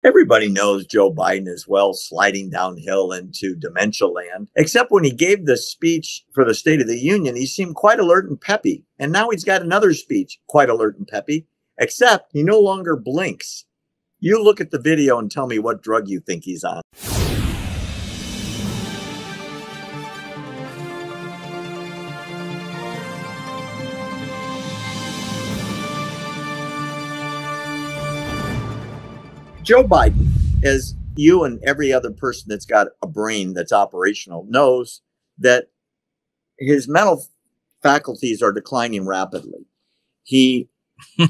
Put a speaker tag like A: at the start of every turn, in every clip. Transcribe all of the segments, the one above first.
A: Everybody knows Joe Biden is well sliding downhill into dementia land, except when he gave the speech for the State of the Union, he seemed quite alert and peppy. And now he's got another speech, quite alert and peppy, except he no longer blinks. You look at the video and tell me what drug you think he's on. Joe Biden, as you and every other person that's got a brain that's operational knows, that his mental faculties are declining rapidly. He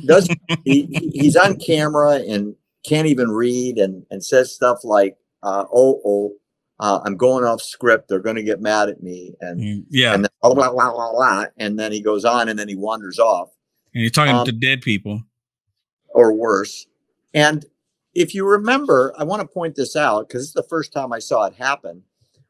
A: does. He's on camera and can't even read, and says stuff like, I'm going off script. They're going to get mad at me." And and then, blah, blah, blah, blah, blah. And then he goes on, and then he wanders off.
B: And you're talking to dead people.
A: Or worse. And if you remember, I want to point this out because it's the first time I saw it happen.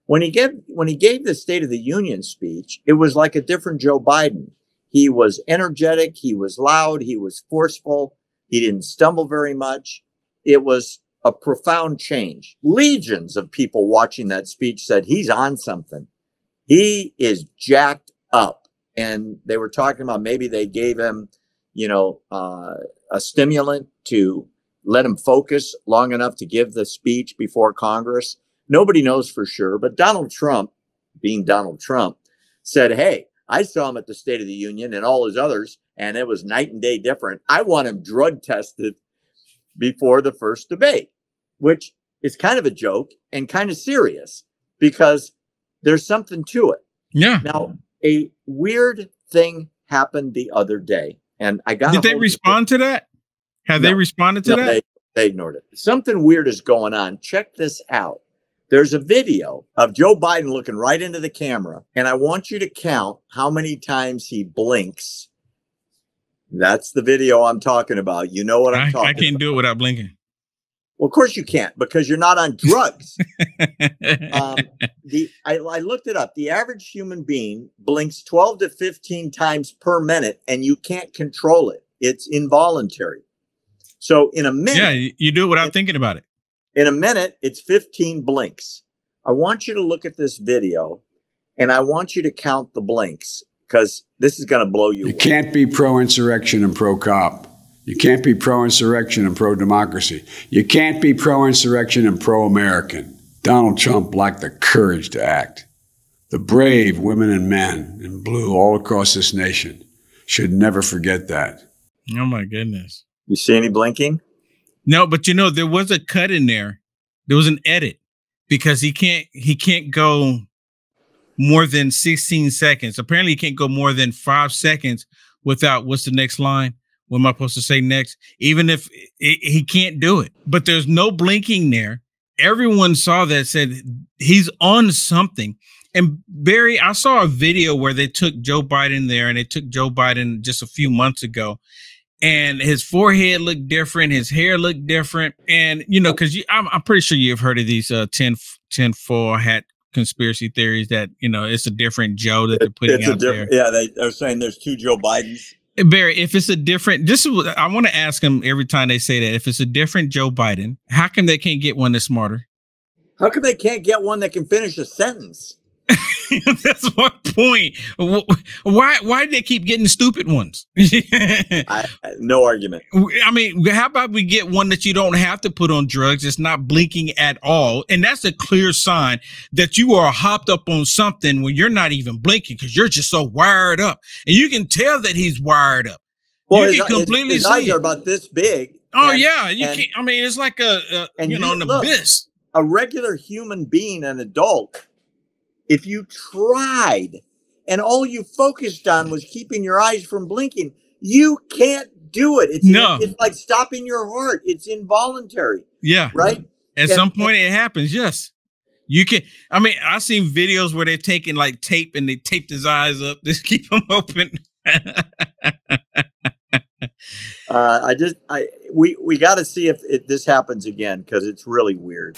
A: When he gave the State of the Union speech, it was like a different Joe Biden. He was energetic. He was loud. He was forceful. He didn't stumble very much. It was a profound change. Legions of people watching that speech said he's on something. He is jacked up. And they were talking about maybe they gave him, a stimulant to let him focus long enough to give the speech before Congress. Nobody knows for sure, but Donald Trump, being Donald Trump, said, "Hey, I saw him at the State of the Union and all his others, and it was night and day different. I want him drug tested before the first debate," which is kind of a joke and kind of serious because there's something to it.
B: Yeah.
A: Now, a weird thing happened the other day, and I got.
B: Did they respond to that? Have they responded to that?
A: They ignored it. Something weird is going on. Check this out. There's a video of Joe Biden looking right into the camera, and I want you to count how many times he blinks. That's the video I'm talking about. You know what I'm talking about.
B: I can't do it without blinking.
A: Well, of course you can't, because you're not on drugs. I looked it up. The average human being blinks 12 to 15 times per minute, and you can't control it. It's involuntary. So in a minute,
B: you do it without thinking about it.
A: In a minute, it's 15 blinks. I want you to look at this video, and I want you to count the blinks, because this is going to blow you away.
C: You can't be pro-insurrection and pro-cop. You can't be pro-insurrection and pro-democracy. You can't be pro-insurrection and pro-American. Donald Trump lacked the courage to act. The brave women and men in blue all across this nation should never forget that.
B: Oh, my goodness.
A: You see any blinking?
B: No, but there was a cut in there. There was an edit because he can't go more than 16 seconds. Apparently he can't go more than 5 seconds without what's the next line? What am I supposed to say next? Even if he can't do it, but there's no blinking there. Everyone saw that, said he's on something. And Barry, I saw a video where they took Joe Biden there, and they took Joe Biden just a few months ago. And his forehead looked different. His hair looked different. And, because I'm pretty sure you've heard of these 10-4 hat conspiracy theories that, it's a different Joe that they're putting out there.
A: Yeah, they're saying there's two Joe Bidens.
B: Barry, if it's a different, I want to ask them every time they say that, if it's a different Joe Biden, how come they can't get one that's smarter?
A: How come they can't get one that can finish a sentence?
B: That's my point. Why do they keep getting stupid ones?
A: No argument.
B: I mean, how about we get one that you don't have to put on drugs? It's not blinking at all. And that's a clear sign that you are hopped up on something when you're not even blinking because you're just so wired up. And you can tell that he's wired up.
A: Well, you can completely his eyes are about this big.
B: Oh, yeah. You can't. I mean, it's like an abyss.
A: A regular human being, an adult, if you tried and all you focused on was keeping your eyes from blinking, you can't do it. It's like stopping your heart. It's involuntary.
B: Yeah.
A: Right?
B: At some point it happens. Yes. You can. I mean, I've seen videos where they're taking like tape and they taped his eyes up. Just keep them open.
A: We got to see if this happens again, because it's really weird.